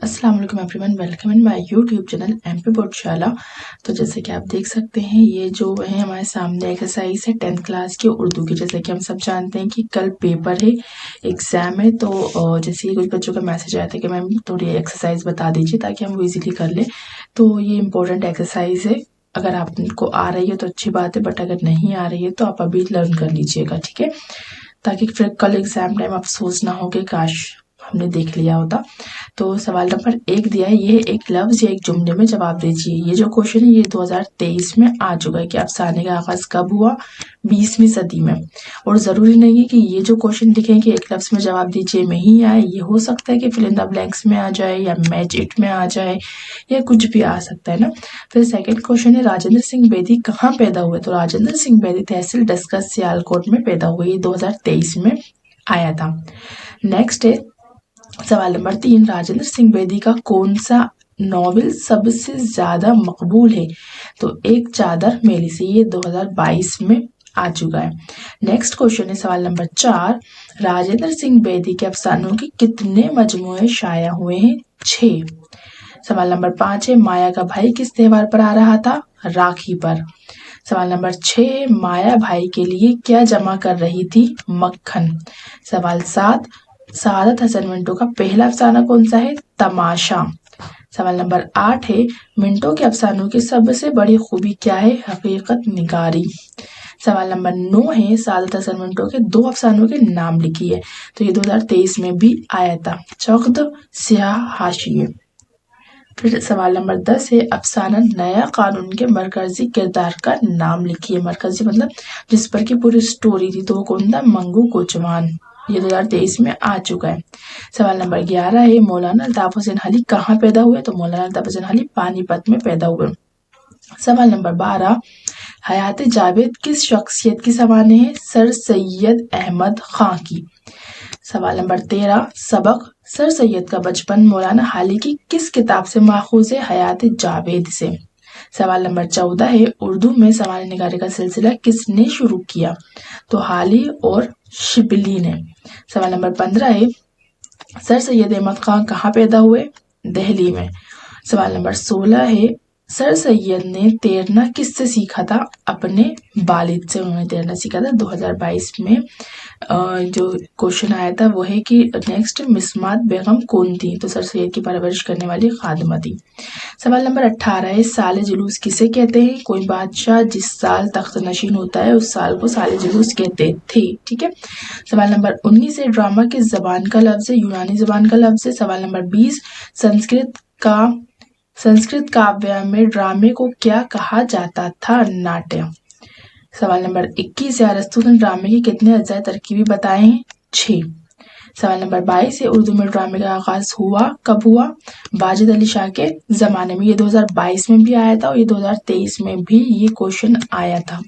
السلام علیکم everyone, welcome in my YouTube channel M P board شالا۔ تو جیسے کہ آپ دیکھ سکتے ہیں یہ جو ہے ہمارے سامنے ایکسرسائز ہے 10th کلاس کی اردو کی۔ جیسے کہ ہم سب جانتے ہیں کہ کل پیپر ہے، ایگزام ہے، تو جیسے کچھ بچوں کا میسج آیا تھا کہ میم تھوڑی ایکسرسائز بتا دیجیے تاکہ ہم وہ ایزیلی کر لیں۔ تو یہ امپورٹنٹ ایکسرسائز ہے، اگر آپ کو آ رہی ہے تو اچھی بات ہے، بٹ اگر نہیں آ رہی ہے تو آپ ابھی لرن کر لیجیے گا، ٹھیک ہے، تاکہ پھر کل ایگزام ٹائم افسوس نہ ہو کہ کاش ہم نے دیکھ لیا ہوتا۔ تو سوال نمبر 1 دیا ہے، یہ ایک لفظ یا ایک جملے میں جواب دیجیے۔ یہ جو کوشچن ہے یہ 2023 میں آ چکا ہے کہ افسانے کا آغاز کب ہوا، 20ویں صدی میں۔ اور ضروری نہیں ہے کہ یہ جو کوشچن لکھیں کہ ایک لفظ میں جواب دیجیے میں ہی آئے، یہ ہو سکتا ہے کہ فل ان دا بلینکس میں آ جائے یا میچ اٹ میں آ جائے یا کچھ بھی آ سکتا ہے نا۔ پھر سیکنڈ کوشچن ہے، راجندر سنگھ بیدی کہاں پیدا ہوئے؟ تو راجندر سنگھ بیدی تحصیل ڈسکس سیالکوٹ میں پیدا ہوئے، یہ 2023 میں آیا تھا۔ نیکسٹ ہے سوال نمبر 3، راجندر سنگھ بیدی کا کون سا ناول سب سے زیادہ مقبول ہے؟ تو ایک چادر میلی سے، یہ 2022 میں آ چکا ہے۔ نیکسٹ کوشچن ہے سوال نمبر 4، راجندر سنگھ بیدی کے افسانوں کے کتنے مجموعے شائع ہوئے ہیں؟ 6۔ سوال نمبر 5 ہے، مایا کا بھائی کس تہوار پر آ رہا تھا؟ راکھی پر۔ سوال نمبر 6، مایا بھائی کے لیے کیا جمع کر رہی تھی؟ مکھن۔ سوال 7، سعادت حسن منٹو کا پہلا افسانہ کون سا ہے؟ تماشا۔ سوال نمبر 8 ہے، منٹو کے افسانوں کی سب سے بڑی خوبی کیا ہے؟ حقیقت نگاری۔ سوال نمبر 9 ہے، سعادت حسن منٹو کے 2 افسانوں کے نام لکھیے۔ تو یہ 2023 میں بھی آیا تھا، چغد، سیاہ حاشیے۔ پھر سوال نمبر 10 ہے، افسانہ نیا قانون کے مرکزی کردار کا نام لکھیے۔ مرکزی مطلب جس پر کی پوری سٹوری تھی، تو وہ کون تھا؟ منگو کوچوان، یہ 2023 میں آ چکا ہے۔ سوال نمبر 11 ہے، مولانا الطاف حسین حلی کہاں پیدا ہوئے؟ تو مولانا الطاف حسین حلی پانی پت میں پیدا ہوئے۔ سوال نمبر 12، حیات جاوید کس شخصیت کی سوانح ہے؟ سر سید احمد خاں کی۔ سوال نمبر 13، سبق، سر سید کا بچپن مولانا حالی کی کس کتاب سے ماخوذ ہے؟ حیات جاوید سے۔ سوال نمبر 14 ہے، اردو میں سوانح نگاری کا سلسلہ کس نے شروع کیا؟ تو حالی اور شبلی نے۔ سوال نمبر 15 ہے، سر سید احمد خان کہاں پیدا ہوئے؟ دہلی میں۔ سوال نمبر 16 ہے، سر سید نے تیرنا کس سے سیکھا تھا؟ اپنے والد سے انہوں نے تیرنا سیکھا تھا۔ 2022 میں جو کوشچن آیا تھا وہ ہے کہ نیکسٹ مسمات بیگم کون تھی؟ تو سر سید کی پرورش کرنے والی خادمہ تھی۔ سوال نمبر 18 ہے، سال جلوس کسے کہتے ہیں؟ کوئی بادشاہ جس سال تخت نشین ہوتا ہے اس سال کو سال جلوس کہتے تھے، ٹھیک ہے۔ سوال نمبر 19 ہے، ڈرامہ کس زبان کا لفظ ہے؟ یونانی زبان کا لفظ ہے۔ سوال نمبر 20، سنسکرت کاویہ میں ڈرامے کو کیا کہا جاتا تھا؟ ناٹیہ۔ سوال نمبر 21 ہے، ارسطو نے ڈرامے کی کتنے اجزاء ترکیبی بتائے ہیں؟ 6۔ سوال نمبر 22 ہے، اردو میں ڈرامے کا آغاز کب ہوا؟ واجد علی شاہ کے زمانے میں، یہ 2022 میں بھی آیا تھا اور یہ 2023 میں بھی یہ کوشچن آیا تھا۔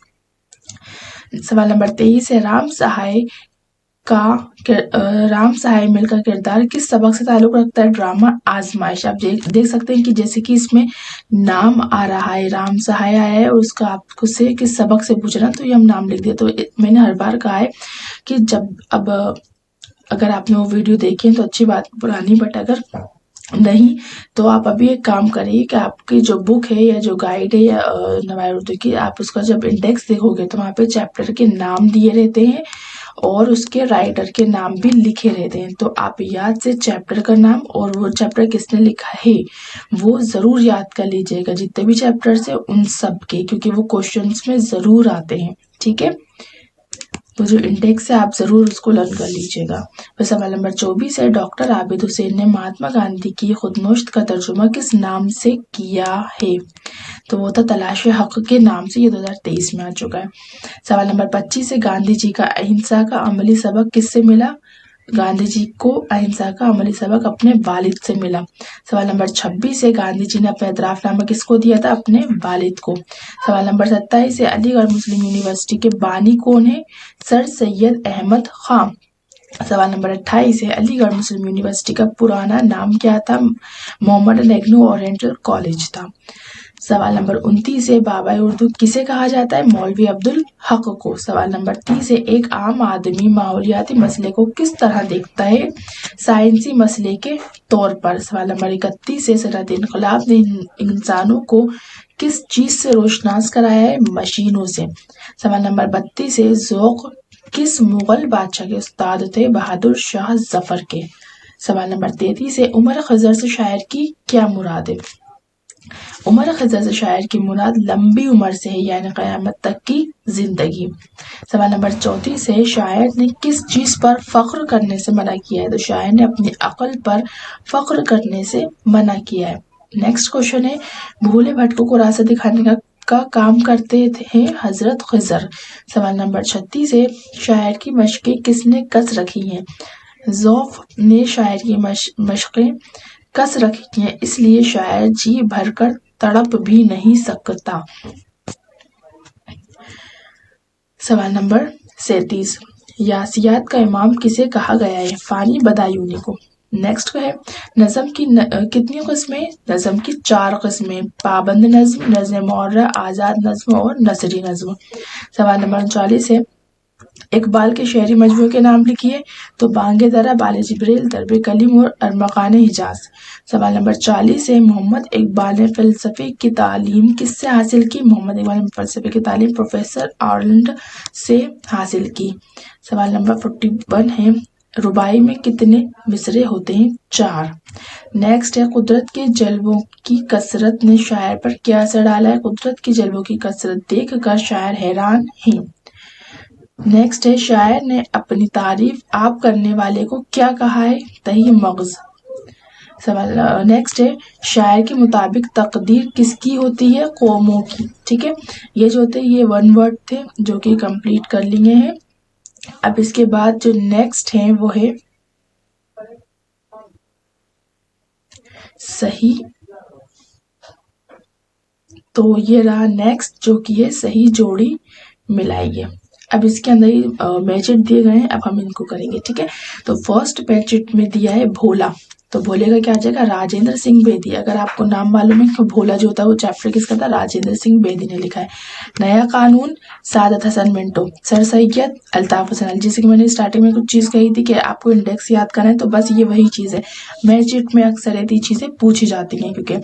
سوال نمبر 23 ہے، رام سہائے مل کا کردار کس سبق سے تعلق رکھتا ہے؟ ڈرامہ آزمائش۔ آپ دیکھ سکتے ہیں کہ جیسے کہ اس میں نام آ رہا ہے، رام سہائے آیا ہے اور اس کا آپ سے کس سبق سے پوچھنا، تو یہ ہم نام لکھ دیا۔ تو میں نے ہر بار کہا ہے کہ اگر آپ نے وہ ویڈیو دیکھیں تو اچھی بات، پرانی، بٹ اگر نہیں تو آپ ابھی ایک کام کریے کہ آپ کی جو بک ہے یا جو گائیڈ ہے یا نوائر اردو کی، آپ اس کا جب انڈیکس دیکھو گے تو وہاں پہ چیپٹر کے نام دیے رہتے ہیں اور اس کے رائٹر کے نام بھی لکھے رہتے ہیں۔ تو آپ یاد سے چیپٹر کا نام اور وہ چیپٹر کس نے لکھا ہے وہ ضرور یاد کر لیجئے گا، جتنے بھی چیپٹرز ہیں ان سب کے، کیونکہ وہ کوشچنز میں ضرور آتے ہیں، ٹھیک ہے۔ تو جو انڈیکس ہے آپ ضرور اس کو لرن کر لیجئے گا۔ پھر سوال نمبر 24 ہے، ڈاکٹر عابد حسین نے مہاتما گاندھی کی خودنوشت کا ترجمہ کس نام سے کیا ہے؟ تو وہ تھا تلاش حق کے نام سے، یہ 2023 میں آ چکا ہے۔ سوال نمبر 25 ہے، گاندھی جی کا اہنسا کا عملی سبق کس سے ملا؟ گاندھی جی کو اہنسا کا عملی سبق اپنے والد سے ملا۔ سوال نمبر 26 ہے، گاندھی جی نے اپنا اعتراف نامہ کس کو دیا تھا؟ اپنے والد کو۔ سوال نمبر 27 ہے، علی گڑھ مسلم یونیورسٹی کے بانی کون ہے؟ سر سید احمد خاں۔ سوال نمبر 28 ہے، علی گڑھ مسلم یونیورسٹی کا پرانا نام کیا تھا؟ محمد نگنو اورینٹل کالج تھا۔ سوال نمبر 29 ہے بابا اردو کسے کہا جاتا ہے؟ مولوی عبدالحق کو۔ سوال نمبر 30 ہے ایک عام آدمی ماحولیاتی مسئلے کو کس طرح دیکھتا ہے؟ سائنسی مسئلے کے طور پر۔ سوال نمبر 31 ہے صنعتی انقلاب نے انسانوں کو کس چیز سے روشناس کرایا ہے؟ مشینوں سے۔ سوال نمبر 32 ہے ذوق کس مغل بادشاہ کے استاد تھے؟ بہادر شاہ ظفر کے۔ سوال نمبر 33 ہے عمر خضر سے شاعر کی کیا مراد ہے؟ عمر خضر سے شاعر کی مراد لمبی عمر سے ہے، یعنی قیامت تک کی زندگی۔ سوال نمبر 34 ہے شاعر نے کس چیز پر فخر کرنے سے منع کیا ہے؟ تو شاعر نے اپنی عقل پر فخر کرنے سے منع کیا ہے۔ نیکسٹ کوشچن ہے بھولے بھٹکوں کو راستہ دکھانے کا کام کرتے تھے حضرت خضر۔ سوال نمبر 36 ہے شاعر کی مشقیں کس نے کس رکھی ہیں؟ ذوف نے شاعر کی مشقیں کس رکھی ہیں، اس لیے شاعر جی بھر کر تڑپ بھی نہیں سکتا۔ سوال نمبر 37 یاسیات کا امام کسے کہا گیا ہے؟ فانی بدایونی کو۔ نیکسٹ ہے نظم کی کتنی قسمیں؟ نظم کی 4 قسمیں، پابند نظم، نظم معرہ، آزاد نظم اور نثری نظم۔ سوال نمبر 39 ہے اقبال کے شعری مجموعے کے نام لکھیے۔ تو بانگ درا، بال جبریل، درب کلیم اور ارمغان حجاز۔ سوال نمبر 40 ہے محمد اقبال نے فلسفے کی تعلیم کس سے حاصل کی؟ محمد اقبال نے فلسفے کی تعلیم پروفیسر آرلینڈ سے حاصل کی۔ سوال نمبر 41 ہے رباعی میں کتنے مصرعے ہوتے ہیں؟ 4۔ نیکسٹ ہے قدرت کے جلووں کی کثرت نے شاعر پر کیا اثر ڈالا ہے؟ قدرت کے جلووں کی کثرت دیکھ کر شاعر حیران ہیں۔ نیکسٹ ہے شاعر نے اپنی تعریف آپ کرنے والے کو کیا کہا ہے؟ تہی مغز۔ سوال نیکسٹ ہے شاعر کے مطابق تقدیر کس کی ہوتی ہے؟ قوموں کی۔ ٹھیک ہے، یہ جو ہوتے یہ 1 ورڈ تھے جو کہ کمپلیٹ کر لیے ہیں۔ اب اس کے بعد جو نیکسٹ ہیں وہ ہے صحیح، تو یہ رہا نیکسٹ جو کہ ہے صحیح جوڑی ملائیے۔ اب اس کے اندر میچٹ دیے گئے ہیں، اب ہم ان کو کریں گے۔ ٹھیک ہے، تو فرسٹ میچٹ میں دیا ہے بھولا، تو بھولے کا کیا آ جائے گا؟ راجندر سنگھ بیدی۔ اگر آپ کو نام معلوم ہے کہ بھولا جو ہوتا ہے وہ چیپٹر کس کا تھا؟ راجندر سنگھ بیدی نے لکھا ہے۔ نیا قانون سعادت حسن منٹو۔ سر سید الطاف حسین علی۔ جیسے کہ میں نے اسٹارٹنگ میں کچھ چیز کہی تھی کہ آپ کو انڈیکس یاد کرنا ہے، تو بس یہ وہی چیز ہے۔ میچٹ میں اکثر یہ چیزیں پوچھی جاتی ہیں کیونکہ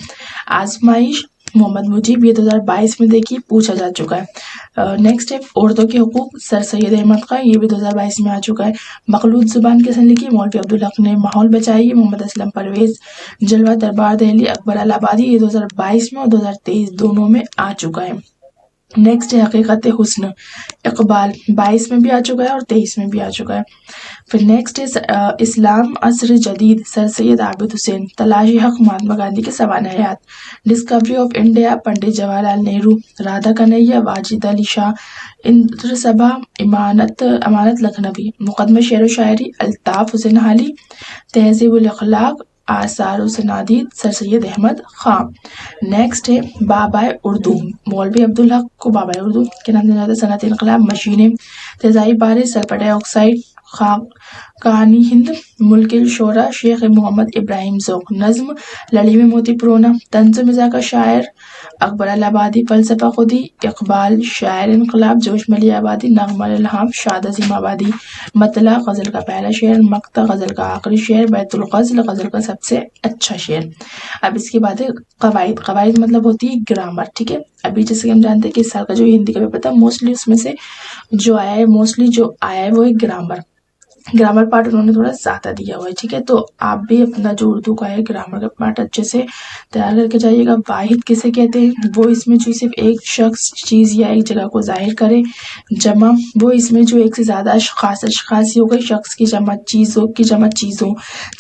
آزمائش محمد مجیب یہ 2022 میں دیکھیے پوچھا جا چکا ہے۔ نیکسٹ ہے اردو کے حقوق سر سید احمد خان، یہ بھی 2022 میں آ چکا ہے۔ مخلوط زبان کس نے لکھی؟ مولوی عبدالحق نے۔ ماحول بچائیے محمد اسلم پرویز۔ جلوہ دربار دہلی اکبر الہٰبادی، یہ 2022 میں اور 2023 دونوں میں آ چکا ہے۔ نیکسٹ ہے حقیقت حسن اقبال، 22 میں بھی آ چکا ہے اور 23 میں بھی آ چکا ہے۔ پھر نیکسٹ ہے اسلام عصر جدید سر سید عابد حسین۔ تلاش حق مہاتما گاندھی کے سوانح حیات۔ Discovery of India Pandit Jawahar Lal Nehru. Radha Kanhaiya Wajid Ali Shah. اندر سبھا امانت لکھنوی۔ مقدمہ شعر و شاعری الطاف حسین حالی۔ تہذیب الاخلاق آثار و سنادید سر سید احمد خان۔ نیکسٹ ہے بابائے اردو، مولوی عبدالحق کو بابائے اردو کے نام سے جاتا ہے۔ صنعتی انقلاب، مشینیں، فضائی بارش، سلفر ڈائی آکسائڈ، کہانی ہند، ملک الشعراء، شیخ محمد ابراہیم ذوق۔ نظم لڑی میں موتی پرونا۔ طنز و مزاح کا شاعر اکبر الہٰبادی۔ فلسفہ خودی اقبال۔ شاعر انقلاب جوش ملی آبادی۔ نغمہ الہام شاد عظیم آبادی۔ مطلع غزل کا پہلا شعر، مقطع غزل کا آخری شعر، بیت الغزل غزل کا سب سے اچھا شعر۔ اب اس کے بعد ہے قواعد۔ قواعد مطلب ہوتی ہے گرامر۔ ٹھیک ہے، ابھی جیسے کہ ہم جانتے ہیں کہ اس سال کا جو ہندی کا پیپر تھا موسٹلی اس میں سے جو آیا ہے وہ ہے گرامر۔ گرامر پارٹ انہوں نے تھوڑا زیادہ دیا ہوا ہے۔ ٹھیک ہے، تو آپ بھی اپنا جو اردو کا ہے گرامر کا پارٹ اچھے سے تیار کر کے جائیے گا۔ واحد کسے کہتے ہیں؟ وہ اس میں جو صرف ایک شخص، چیز یا ایک جگہ کو ظاہر کرے۔ جمع وہ اس میں جو ایک سے زیادہ اشخاص ہی ہو گئے، شخص کی جمع، چیزوں کی جمع چیزوں،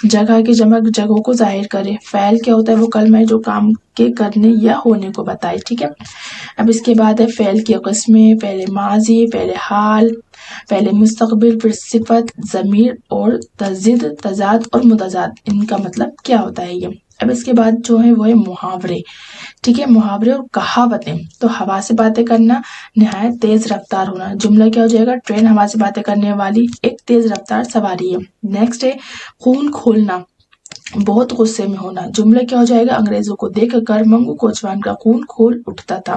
جگہ کی جمع جگہوں کو ظاہر کرے۔ فعل کیا ہوتا ہے؟ وہ کلمہ ہے جو کام کے کرنے یا ہونے کو بتائے۔ ٹھیک ہے، اب اس کے بعد ہے فعل کی قسمیں، پہلے ماضی، پہلے حال، پہلے مستقبل، پھر صفت، ضمیر اور ضد، تضاد اور متضاد، ان کا مطلب کیا ہوتا ہے یہ۔ اب اس کے بعد جو ہے وہ ہے محاورے۔ ٹھیک ہے، محاورے اور کہاوتیں۔ تو ہوا سے باتیں کرنا، نہایت تیز رفتار ہونا۔ جملہ کیا ہو جائے گا؟ ٹرین ہوا سے باتیں کرنے والی ایک تیز رفتار سواری ہے۔ نیکسٹ ہے خون کھولنا، بہت غصے میں ہونا. جملہ کیا ہو جائے گا؟ انگریزوں کو دیکھ کر منگو کوچوان کا خون کھول اٹھتا تھا.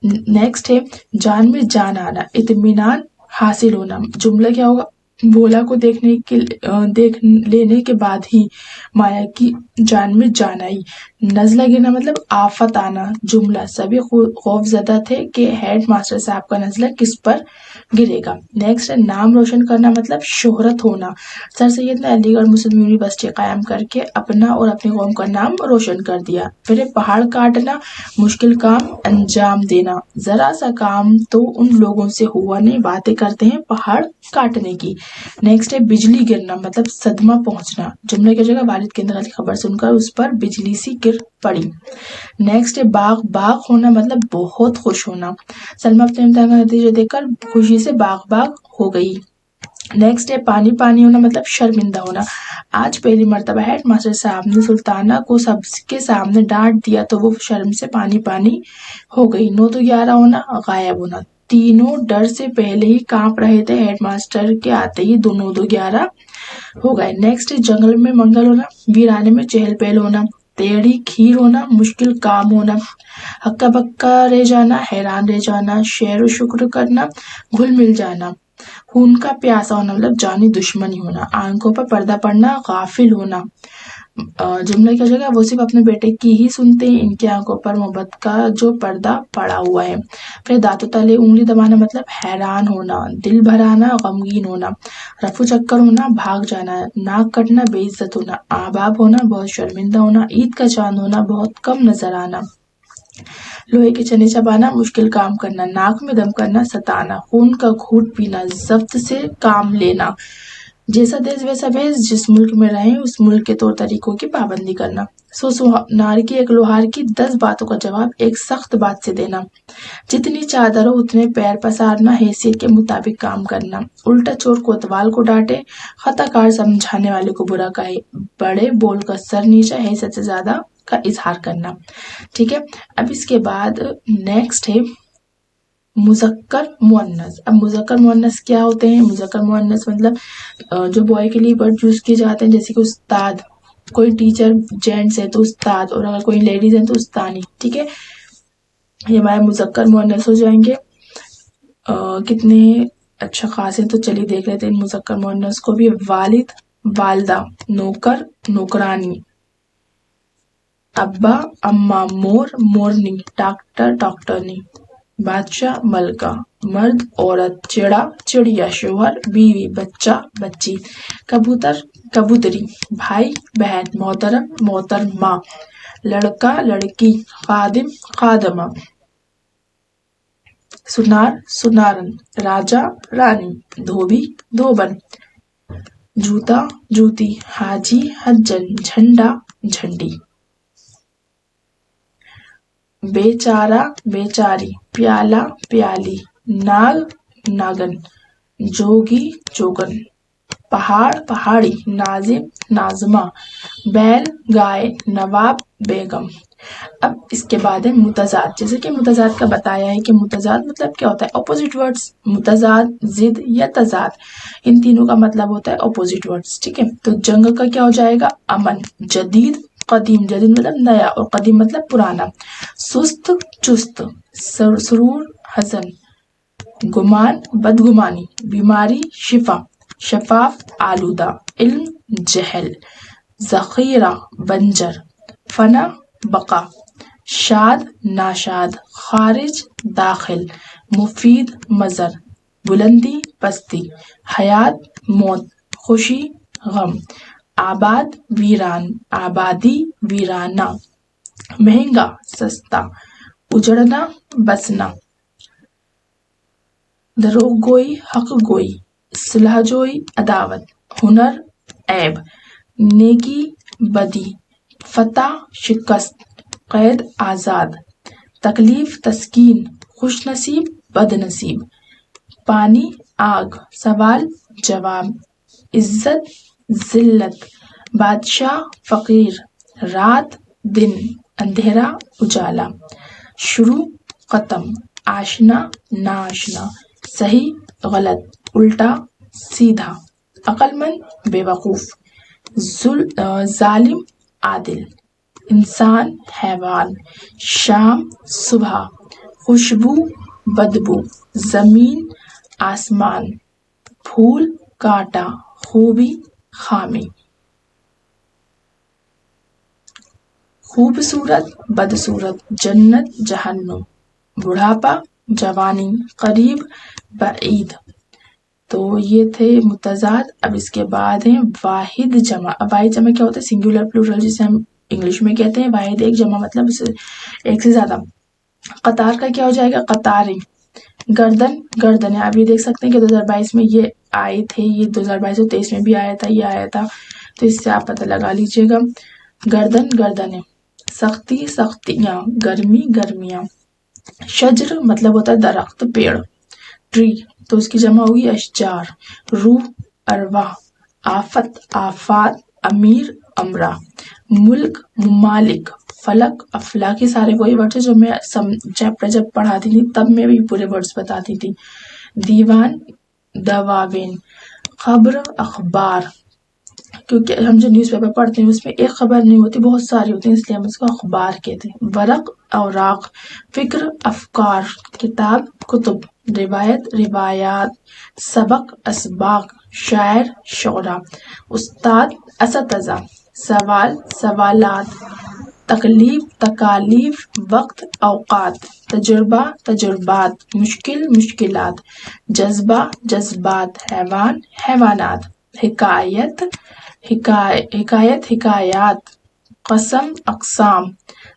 نیکسٹ ہے جان میں جان آنا، اطمینان حاصل ہونا. جملہ کیا ہوگا؟ بھولا کو دیکھ لینے کے بعد ہی مایا کی جان میں جان آئی. نزلہ گرنا مطلب آفت آنا. جملہ سبھی خوف زدہ تھے کہ ہیڈ ماسٹر صاحب کا نزلہ کس پر گرے گا. نیکسٹ ہے نام روشن کرنا مطلب شہرت ہونا. سر سید نے علی گڑھ مسلم یونیورسٹی قائم کر کے اپنا اور اپنی قوم کا نام روشن کر دیا. پھر پہاڑ کاٹنا، مشکل کام انجام دینا. ذرا سا کام تو ان لوگوں سے ہوا نہیں، باتیں کرتے ہیں پہاڑ کاٹنے کی. نیکسٹ ہے بجلی گرنا مطلب صدمہ پہنچنا. جملے کی جگہ والد کی انتقال کی خبر سن کر اس پر بجلی سی گر پڑی. نیکسٹ ہے باغ ہونا مطلب بہت خوش ہونا. سلمیٰ اپنے امتحان کا نتیجہ دیکھ کر خوشی سے باغ ہو گئی. نیکسٹ ہے پانی ہونا مطلب شرمندہ ہونا. آج پہلی مرتبہ ہیڈ ماسٹر صاحب نے سلطانہ کو سب کے سامنے ڈانٹ دیا تو وہ شرم سے پانی ہو گئی. 9 تو 11 ہونا، غائب ہونا. تینوں ڈر سے پہلے ہی کانپ رہے تھے، ہیڈ ماسٹر کے آتے ہی 9 تو 11 ہو گئے. نیکسٹ ہے جنگل میں منگل ہونا، ویرانے میں چہل پہل ہونا. تیڑھی کھیر ہونا، مشکل کام ہونا. ہکا بکا رہ جانا، حیران رہ جانا. شعر و شکر کرنا، گھل مل جانا. خون کا پیاسا ہونا مطلب جانی دشمنی ہونا. آنکھوں پر پردہ پڑنا، غافل ہونا. جملہ کی جگہ وہ صرف اپنے بیٹے کی ہی سنتے ہیں، ان کی آنکھوں پر محبت کا جو پردہ پڑا ہوا ہے. پھر دانتوں تلے انگلی دبانا مطلب حیران ہونا. دل بھرانا، غمگین ہونا. رفو چکر ہونا، بھاگ جانا. ناک کٹنا، بے عزت ہونا. احباب ہونا، بہت شرمندہ ہونا. عید کا چاند ہونا، بہت کم نظر آنا. لوہے کے چنے چبانا، مشکل کام کرنا. ناک میں دم کرنا، ستانا. خون کا گھونٹ پینا، ضبط سے کام لینا. جیسا دیش ویسا بھیس، جس ملک میں رہیں اس ملک کے طور طریقوں کی پابندی کرنا. سونار کی ایک لوہار کی 10 باتوں کا جواب ایک سخت بات سے دینا. جتنی چادر ہو اتنے پیر پسارنا، حیثیت کے مطابق کام کرنا. الٹا چور کوتوال کو ڈانٹے، خطا کار سمجھانے والے کو برا کہے. بڑے بول کر سر نیچا، حیثیت سے زیادہ کا اظہار کرنا. ٹھیک ہے، اب اس کے بعد نیکسٹ ہے مذکر مؤنث. اب مذکر مؤنث کیا ہوتے ہیں؟ مذکر مؤنث مطلب جو بوائے کے لیے ورڈ یوز کیے جاتے ہیں، جیسے کہ استاد. کوئی ٹیچر جینٹس ہے تو استاد، اور اگر کوئی لیڈیز ہے تو استانی. ٹھیک ہے، یہ ہمارے مذکر مؤنث ہو جائیں گے. کتنے اچھا خاص ہیں تو چلیے دیکھ لیتے ہیں مذکر مؤنث کو بھی. والد، والدہ. نوکر، نوکرانی. ابا، اماں. مور، مورنی. ڈاکٹر، ڈاکٹرنی. بادشاہ، ملکہ. مرد، عورت. چڑا، چڑیا. شوہر، بیوی. بچہ، بچی. کبوتر، کبوتری. بھائی، بہن. محترم، محترمہ. لڑکا، لڑکی. خادم، خادمہ. سنار، سنارن. راجا، رانی. دھوبی، دھوبن. جوتا، جوتی. حاجی، حجن. جھنڈا، جھنڈی. بیچارہ، بیچاری. پیالہ، پیالی. ناگ، ناگن. جوگی، جوگن. پہاڑ، پہاڑی. ناظم، ناظمہ. بیل، گائے. نواب، بیگم. اب اس کے بعد ہے متضاد. جیسے کہ متضاد کا بتایا ہے کہ متضاد مطلب کیا ہوتا ہے؟ Opposite words. متضاد، ضد یا تضاد، ان تینوں کا مطلب ہوتا ہے اپوزٹ ورڈز. ٹھیک ہے، تو جنگ کا کیا ہو جائے گا؟ امن. جدید، قدیم. جدید مطلب نیا اور قدیم مطلب پرانا. سست، چست. سرور، حزن. گمان، بدگمانی. بیماری، شفا. شفاف، آلودہ. علم، جہل. ذخیرہ، بنجر. فنا، بقا. شاد، ناشاد. خارج، داخل. مفید، مضر. بلندی، پستی. حیات، موت. خوشی، غم. آباد، ویران. آبادی، ویرانہ. مہنگا، سستا. اجڑنا، بسنا. دروغ گوئی، حق گوئی. اصلاح جوئی، عداوت. ہنر، عیب. نیکی، بدی. فتح، شکست. قید، آزاد. تکلیف، تسکین. خوش نصیب، بد نصیب. پانی، آگ. سوال، جواب. عزت، ذلت. بادشاہ، فقیر. رات، دن. اندھیرا، اجالا. شروع، ختم. آشنا، ناآشنا. صحیح، غلط. الٹا، سیدھا. عقل مند، بے وقوف. ظالم عادل، انسان حیوان، شام صبح، خوشبو بدبو، زمین آسمان، پھول کانٹا، خوبی خامی، خوبصورت بدصورت، جنت جہنم، بڑھاپا جوانی، قریب بعید. تو یہ تھے متضاد. اب اس کے بعد ہیں واحد جمع. اب واحد جمع کیا ہوتا ہے؟ سنگولر پلورل جسے ہم انگلش میں کہتے ہیں. واحد ایک، جمع مطلب ایک سے زیادہ. قطار کا کیا ہو جائے گا؟ قطاریں. گردن گردن. آپ یہ دیکھ سکتے ہیں کہ 2022 میں یہ آئے تھے، یہ 2022-23 میں بھی آیا تھا، یہ آیا تھا، تو اس سے آپ پتہ لگا لیجیے گا. گردن گردنیں. سختی سختیاں، گرمی گرمیاں. شجر مطلب ہوتا ہے درخت، پیڑ. ٹری تو اس کی جمع ہوگی اشجار. روح ارواح. آفت آفات، امیر امرا. ملک ممالک. فلک افلاک. یہ سارے وہی ورڈ جو میں چیپٹر جب پڑھاتی تھی تب میں بھی پورے ورڈز بتاتی تھی. دیوان دواوین. خبر اخبار، کیونکہ ہم جو نیوز پیپر پڑھتے ہیں اس میں ایک خبر نہیں ہوتی، بہت ساری ہوتی ہیں، اس لیے ہم اس کو اخبار کہتے ہیں. ورق اوراق. فکر افکار. کتاب کتب. روایت روایات. سبق اسباق. شاعر شعرا. استاد اساتذہ. سوال سوالات. تکلیف تکالیف. وقت اوقات. تجربہ تجربات. مشکل مشکلات. جذبہ جذبات. حیوان حیوانات. حکایت حکایت حکایات. قسم اقسام.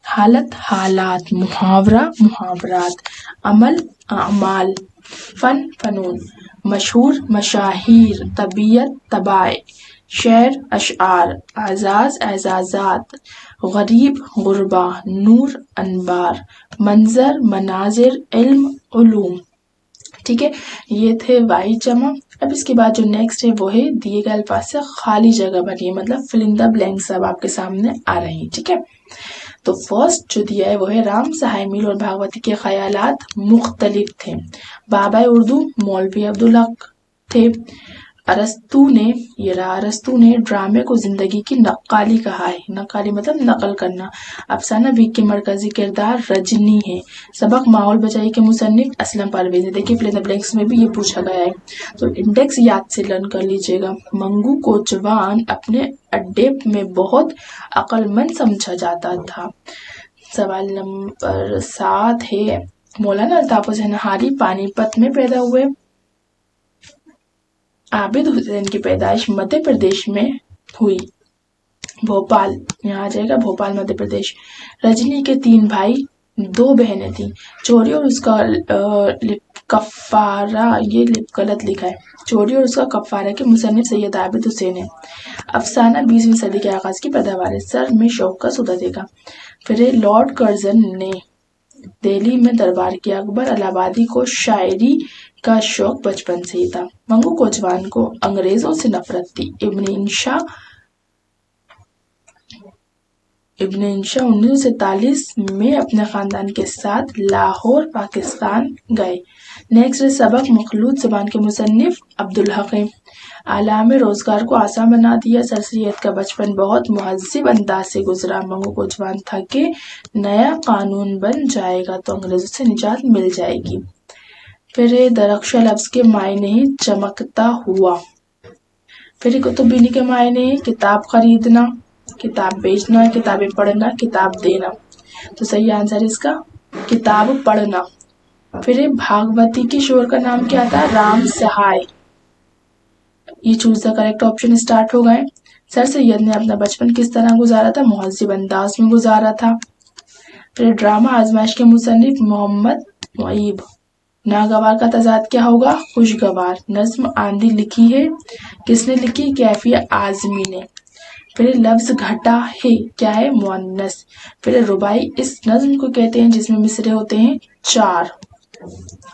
حالت حالات. محاورہ محاورات. عمل اعمال. فن فنون. مشہور مشاہیر. طبیعت طبائع. شعر اشعار. اعزاز اعزازات. غریب غربا. نور انوار. منظر مناظر. علم علوم. ٹھیک ہے، یہ تھے واحد جمع. اب اس کے بعد جو نیکسٹ ہے وہ ہے دیے گئے الفاظ سے خالی جگہ بنی ہے، مطلب فل ان دا بلینکس اب آپ کے سامنے آ رہے ہیں. ٹھیک ہے، تو فرسٹ جو دیا ہے وہ ہے رام سہائے میل اور بھاگوتی کے خیالات مختلف تھے. بابا اردو مولوی عبدالحق تھے. ارسطو نے ڈرامے کو زندگی کی نقالی کہا ہے. نقالی مطلب نقل کرنا. افسانہ بیگ کے مرکزی کردار رجنی ہے. سبق ماحول بچائی کے مصنف اسلم پرویز ہے. دیکھیے فل ان دا بلینکس میں بھی یہ پوچھا گیا ہے، تو انڈیکس یاد سے لرن کر لیجیے گا. منگو کوچوان اپنے اڈے میں بہت عقل مند سمجھا جاتا تھا. سوال نمبر 7 ہے مولانا الطاف حسین حالی پانی پت میں پیدا ہوئے. عابد حسین کی پیدائش مدھیہ پردیش میں ہوئی. بھوپال، یہاں آ جائے گا بھوپال مدھیہ پردیش. رجنی کے 3 بھائی 2 بہنیں تھیں. چوری اور اس کا کفارہ، یہ غلط لکھا ہے. چوری اور اس کا کفارہ کے مصنف سید عابد حسین ہیں. افسانہ 20ویں صدی کے آغاز کی پیداوار ہے. سر میں شوق کا سودا دے گا. پھر لارڈ کرزن نے دہلی میں دربار کیا. اکبر الہ آبادی کو شاعری کا شوق بچپن سے ہی تھا. منگو کوچوان کو انگریزوں سے نفرت تھی. ابن انشا 1947 میں اپنے خاندان کے ساتھ لاہور پاکستان گئے. نیکسٹ سبق مخلوط زبان کے مصنف عبدالحق ہیں. عالم روزگار کو آسان بنا دیا. سر سید کا بچپن بہت مہذب انداز سے گزرا. منگو کوچوان تھا کہ نیا قانون بن جائے گا تو انگریزوں سے نجات مل جائے گی. پھر درخشاں لفظ کے معنی ہیں چمکتا ہوا. پھر کتب بینی کے معنی ہیں کتاب خریدنا، کتاب بیچنا، کتابیں پڑھنا، کتاب دینا. تو صحیح آنسر اس کا کتاب پڑھنا. پھر بھاگوتی کے شور کا نام کیا تھا؟ رام سہائے. یہ choose the correct option start ہو گئے. سر سید نے اپنا بچپن کس طرح گزارا تھا؟ مہذب انداز میں گزارا تھا. پھر ڈرامہ آزمائش کے مصنف محمد معیب. ناگوار کا تضاد کیا ہوگا؟ خوشگوار. نظم آندھی لکھی ہے کس نے لکھی؟ کیفی اعظمی نے. پھر لفظ گھٹا ہے کیا ہے؟ مؤنث. پھر رباعی اس نظم کو کہتے ہیں جس میں مصرے ہوتے ہیں 4.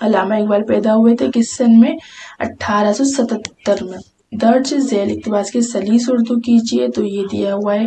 علامہ اقبال پیدا ہوئے تھے کس سن میں؟ 1877 میں. درج ذیل اقتباس کی سلیس اردو کیجیے. تو یہ دیا ہوا ہے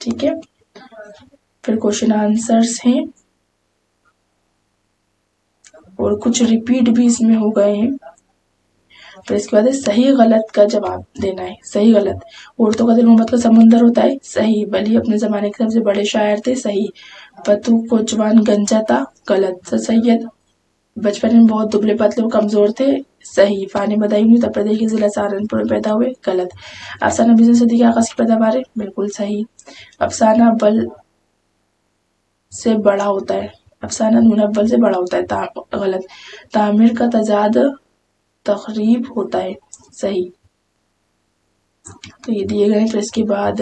ٹھیک ہے. پھر کوشچن آنسرس ہیں اور کچھ ریپیٹ بھی اس میں ہو گئے ہیں. پھر اس کے بعد صحیح غلط کا جواب دینا ہے. صحیح غلط. عورتوں کا دل محبت کا سمندر ہوتا ہے. صحیح. ولی اپنے زمانے کے سب سے بڑے شاعر تھے. صحیح. پتو کوچوان گنجا تھا. غلط. سید بچپن میں بہت دبلے پتلے اور کمزور تھے. صحیح. فانی بدائی اتر پردیش کے ضلع سہارنپور میں پیدا ہوئے. غلط. افسانہ 20 صدی کے آغاز کی پیداوار ہے. بالکل صحیح. افسانہ بل سے بڑا ہوتا ہے. افسانہ منول سے بڑا ہوتا ہے. غلط. تعمیر کا تضاد تخریب ہوتا ہے. صحیح. تو یہ دیے گئے. پھر اس کے بعد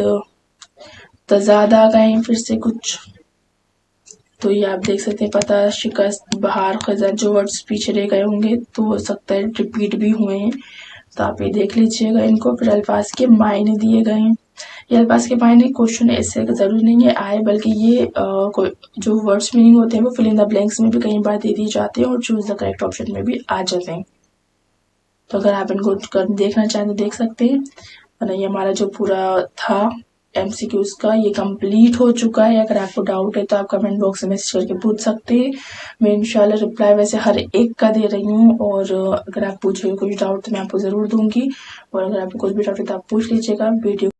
تضاد آ گئے ہیں پھر سے کچھ. تو یہ آپ دیکھ سکتے ہیں. پتہ، شکست، بہار، خزاں. جو ورڈز پیچھے رہ گئے ہوں گے تو ہو سکتا ہے ریپیٹ بھی ہوئے ہیں، تو آپ یہ دیکھ لیجئے گا ان کو. پھر الفاظ کے معنی دیے گئے ہیں. یہ الفاظ کے معنی کوشچن ایسے ضروری نہیں ہے آئے، بلکہ یہ جو ورڈز میننگ ہوتے ہیں وہ فل ان دا بلینکس میں بھی کئی بار دے دی جاتے ہیں اور چوز دا کریکٹ آپشن میں بھی آ جاتے ہیں. تو اگر آپ ان کو دیکھنا چاہیں تو دیکھ سکتے ہیں. اور یہ ہمارا جو پورا تھا ایم سی کیوز کا یہ کمپلیٹ ہو چکا ہے. اگر آپ کو ڈاؤٹ ہے تو آپ کمنٹ باکس میں میسج کر کے پوچھ سکتے ہیں. میں انشاءاللہ رپلائی ویسے ہر ایک کا دے رہی ہوں، اور اگر آپ پوچھیں کوئی ڈاؤٹ تو میں آپ کو ضرور دوں گی. اور اگر آپ کو کوئی بھی ڈاؤٹ ہے تو آپ پوچھ لیجیے گا. ویڈیو